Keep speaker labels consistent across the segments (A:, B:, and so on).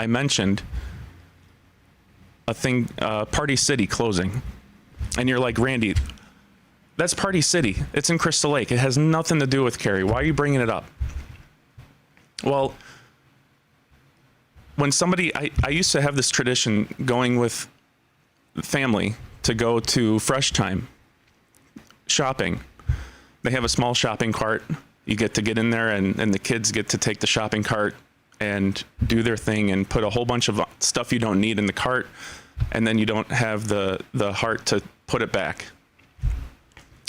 A: I mentioned a thing, Party City closing. And you're like, Randy, that's Party City. It's in Crystal Lake. It has nothing to do with Cary. Why are you bringing it up? Well, when somebody, I used to have this tradition going with family to go to Fresh Time shopping. They have a small shopping cart. You get to get in there and the kids get to take the shopping cart and do their thing and put a whole bunch of stuff you don't need in the cart. And then you don't have the heart to put it back.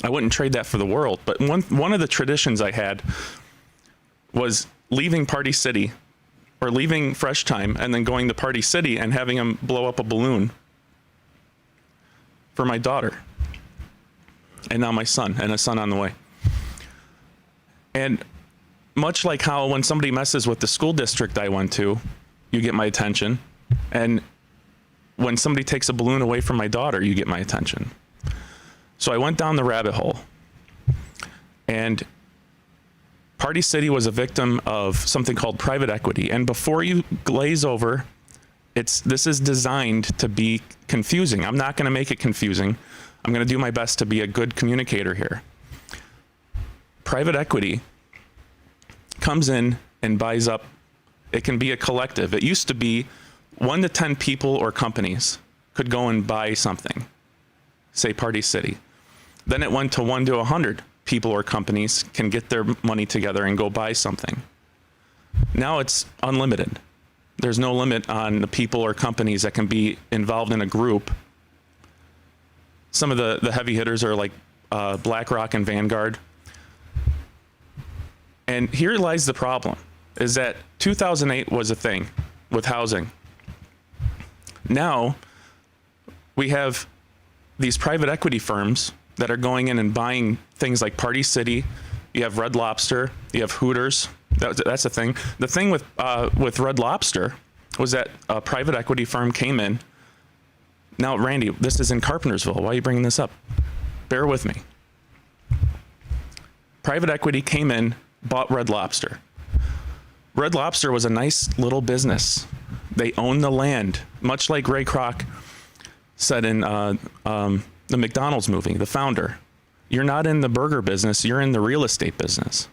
A: I wouldn't trade that for the world. But one of the traditions I had was leaving Party City or leaving Fresh Time and then going to Party City and having them blow up a balloon for my daughter. And now my son, and a son on the way. And much like how when somebody messes with the school district I went to, you get my attention. And when somebody takes a balloon away from my daughter, you get my attention. So I went down the rabbit hole. And Party City was a victim of something called private equity. And before you glaze over, this is designed to be confusing. I'm not going to make it confusing. I'm going to do my best to be a good communicator here. Private equity comes in and buys up. It can be a collective. It used to be 1 to 10 people or companies could go and buy something, say Party City. Then it went to 1 to 100 people or companies can get their money together and go buy something. Now it's unlimited. There's no limit on the people or companies that can be involved in a group. Some of the heavy hitters are like BlackRock and Vanguard. And here lies the problem, is that 2008 was a thing with housing. Now we have these private equity firms that are going in and buying things like Party City. You have Red Lobster, you have Hooters. That's the thing. The thing with Red Lobster was that a private equity firm came in. Now, Randy, this is in Carpentersville. Why are you bringing this up? Bear with me. Private equity came in, bought Red Lobster. Red Lobster was a nice little business. They owned the land, much like Ray Kroc said in the McDonald's movie, The Founder. You're not in the burger business, you're in the real estate business.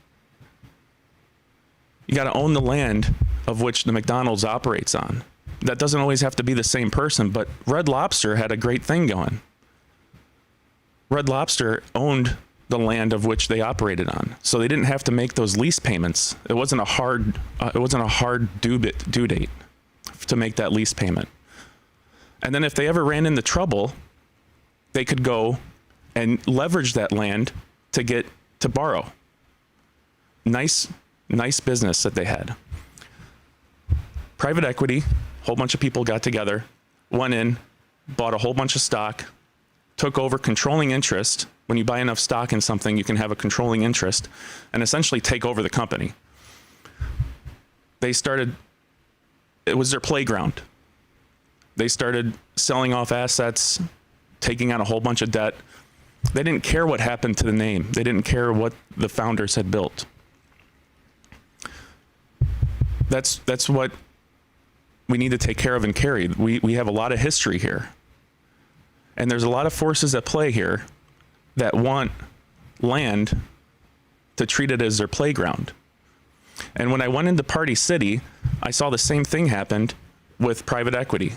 A: You got to own the land of which the McDonald's operates on. That doesn't always have to be the same person, but Red Lobster had a great thing going. Red Lobster owned the land of which they operated on, so they didn't have to make those lease payments. It wasn't a hard due date to make that lease payment. And then if they ever ran into trouble, they could go and leverage that land to borrow. Nice business that they had. Private equity, a whole bunch of people got together, went in, bought a whole bunch of stock, took over controlling interest. When you buy enough stock in something, you can have a controlling interest and essentially take over the company. It was their playground. They started selling off assets, taking on a whole bunch of debt. They didn't care what happened to the name. They didn't care what the founders had built. That's what we need to take care of in Cary. We have a lot of history here. And there's a lot of forces at play here that want land to treat it as their playground. And when I went into Party City, I saw the same thing happened with private equity.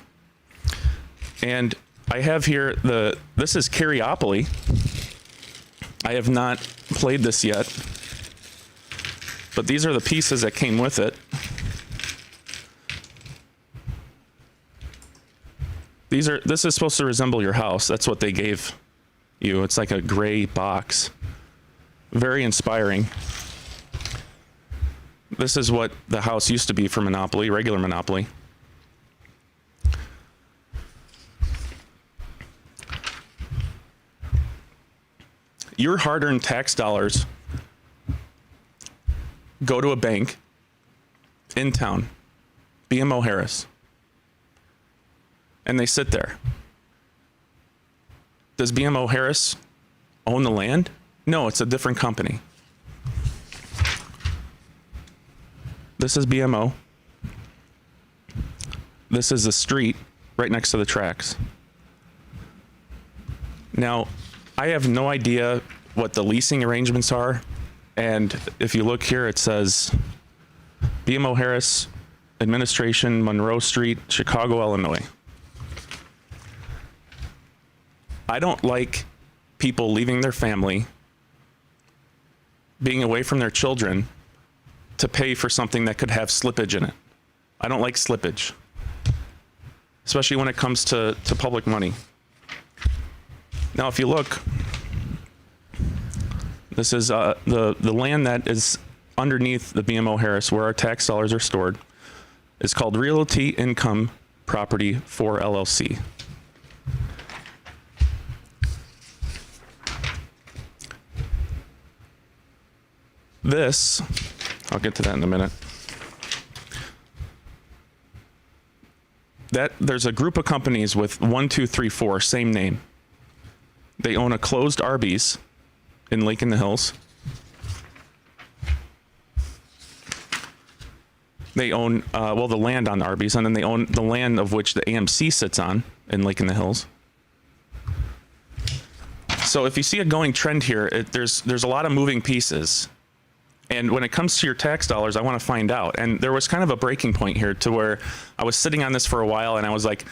A: And I have here this is Caryopoly. I have not played this yet, but these are the pieces that came with it. This is supposed to resemble your house. That's what they gave you. It's like a gray box. Very inspiring. This is what the house used to be for Monopoly, regular Monopoly. Your hard-earned tax dollars go to a bank in town, BMO Harris, and they sit there. Does BMO Harris own the land? No, it's a different company. This is BMO. This is a street right next to the tracks. Now, I have no idea what the leasing arrangements are. And if you look here, it says BMO Harris Administration, Monroe Street, Chicago, Illinois. I don't like people leaving their family, being away from their children to pay for something that could have slippage in it. I don't like slippage, especially when it comes to public money. Now, if you look, this is the land that is underneath the BMO Harris, where our tax dollars are stored. It's called Realty Income Property 4 LLC. This, I'll get to that in a minute. There's a group of companies with 1, 2, 3, 4, same name. They own a closed Arby's in Lake in the Hills. They own, the land on Arby's, and then they own the land of which the AMC sits on in Lake in the Hills. So if you see a going trend here, there's a lot of moving pieces. And when it comes to your tax dollars, I want to find out. And there was kind of a breaking point here to where I was sitting on this for a while, and I was like,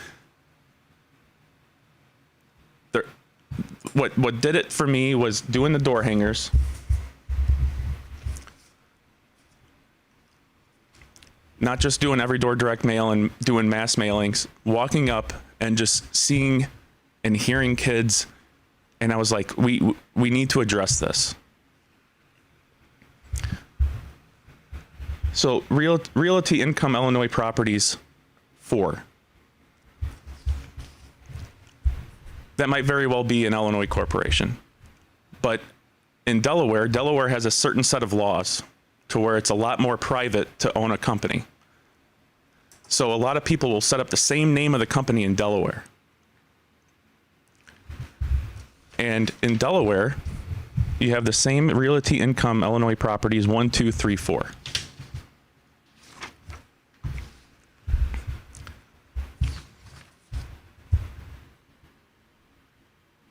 A: what did it for me was doing the door hangers, not just doing every door direct mail and doing mass mailings, walking up and just seeing and hearing kids. And I was like, we need to address this. So Realty Income Illinois Properties 4. That might very well be an Illinois corporation. But in Delaware has a certain set of laws to where it's a lot more private to own a company. So a lot of people will set up the same name of the company in Delaware. And in Delaware, you have the same Realty Income Illinois Properties 1, 2, 3, 4.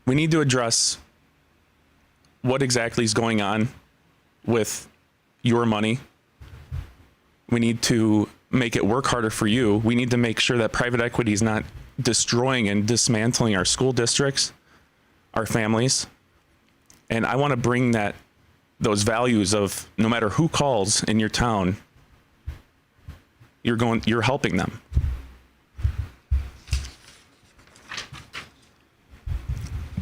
A: We need to address what exactly is going on with your money. We need to make it work harder for you. We need to make sure that private equity is not destroying and dismantling our school districts, our families. And I want to bring those values of no matter who calls in your town, you're helping them.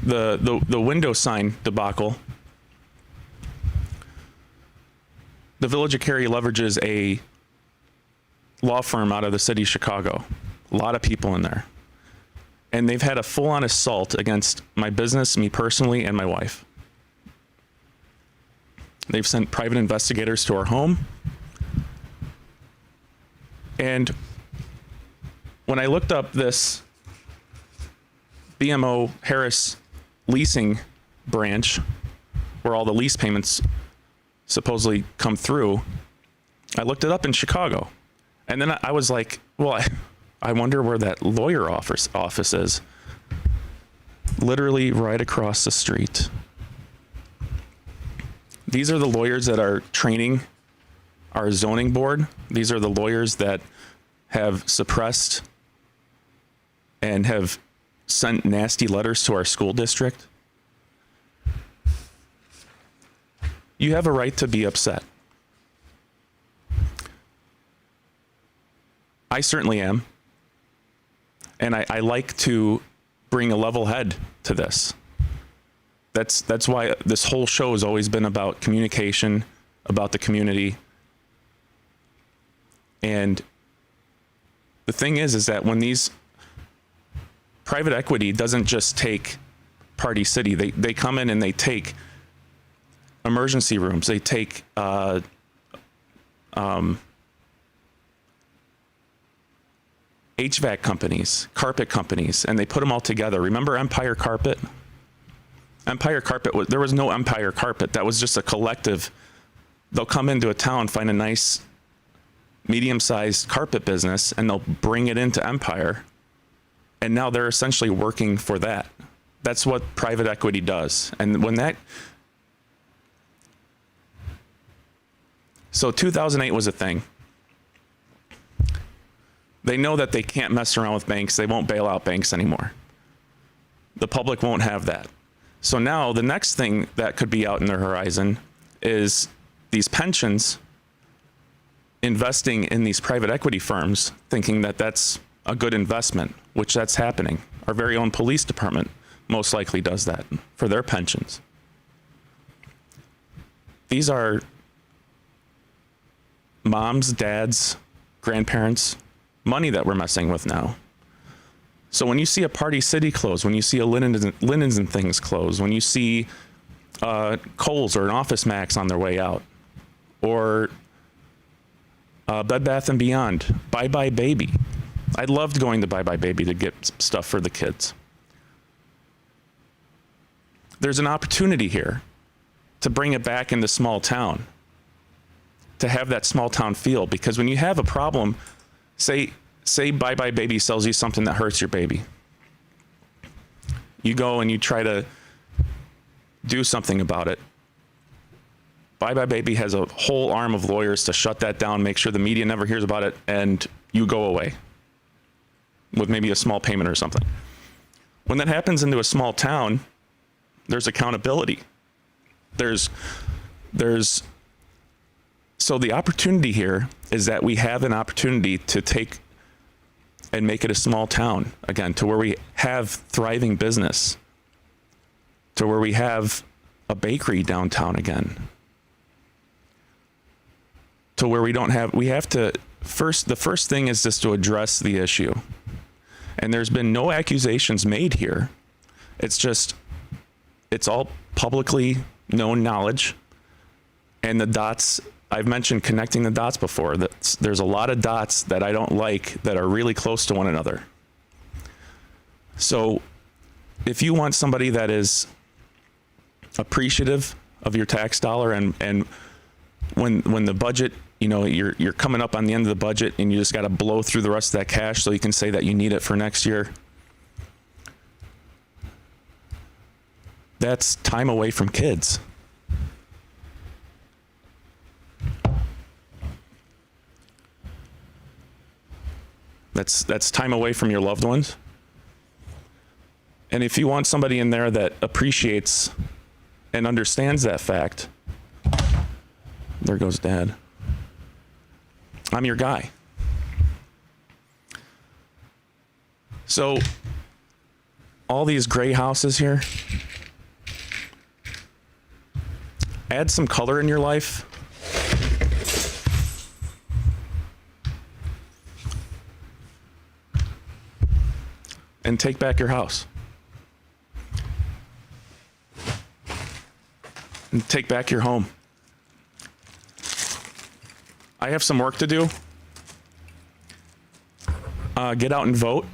A: The window sign debacle. The Village of Cary leverages a law firm out of the city of Chicago. A lot of people in there. And they've had a full-on assault against my business, me personally, and my wife. They've sent private investigators to our home. And when I looked up this BMO Harris leasing branch, where all the lease payments supposedly come through, I looked it up in Chicago. And then I was like, well, I wonder where that lawyer office is. Literally right across the street. These are the lawyers that are training our zoning board. These are the lawyers that have suppressed and have sent nasty letters to our school district. You have a right to be upset. I certainly am. And I like to bring a level head to this. That's why this whole show has always been about communication, about the community. And the thing is that when these private equity doesn't just take Party City, they come in and they take emergency rooms, they take HVAC companies, carpet companies, and they put them all together. Remember Empire Carpet? Empire Carpet, there was no Empire Carpet. That was just a collective. They'll come into a town, find a nice medium-sized carpet business and they'll bring it into Empire. And now they're essentially working for that. That's what private equity does. And so 2008 was a thing. They know that they can't mess around with banks. They won't bail out banks anymore. The public won't have that. So now the next thing that could be out in their horizon is these pensions investing in these private equity firms, thinking that that's a good investment, which that's happening. Our very own police department most likely does that for their pensions. These are moms, dads, grandparents, money that we're messing with now. So when you see a Party City close, when you see a Linens and Things close, when you see Kohl's or an Office Max on their way out, or Bed Bath & Beyond, Bye Bye Baby. I loved going to Bye Bye Baby to get stuff for the kids. There's an opportunity here to bring it back into small town, to have that small town feel, because when you have a problem, say Bye Bye Baby sells you something that hurts your baby. You go and you try to do something about it. Bye Bye Baby has a whole arm of lawyers to shut that down, make sure the media never hears about it, and you go away with maybe a small payment or something. When that happens into a small town, there's accountability. So the opportunity here is that we have an opportunity to take and make it a small town again, to where we have thriving business, to where we have a bakery downtown again, to where the first thing is just to address the issue. And there's been no accusations made here. It's all publicly known knowledge. And the dots, I've mentioned connecting the dots before. There's a lot of dots that I don't like that are really close to one another. So if you want somebody that is appreciative of your tax dollar, and when the budget, you're coming up on the end of the budget and you just got to blow through the rest of that cash so you can say that you need it for next year, that's time away from kids. That's time away from your loved ones. And if you want somebody in there that appreciates and understands that fact, there goes Dad. I'm your guy. So all these gray houses here, add some color in your life. And take back your house. And take back your home. I have some work to do. Get out and vote.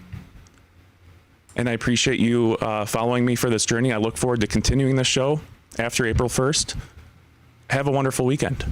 A: And I appreciate you following me for this journey. I look forward to continuing the show after April 1st. Have a wonderful weekend.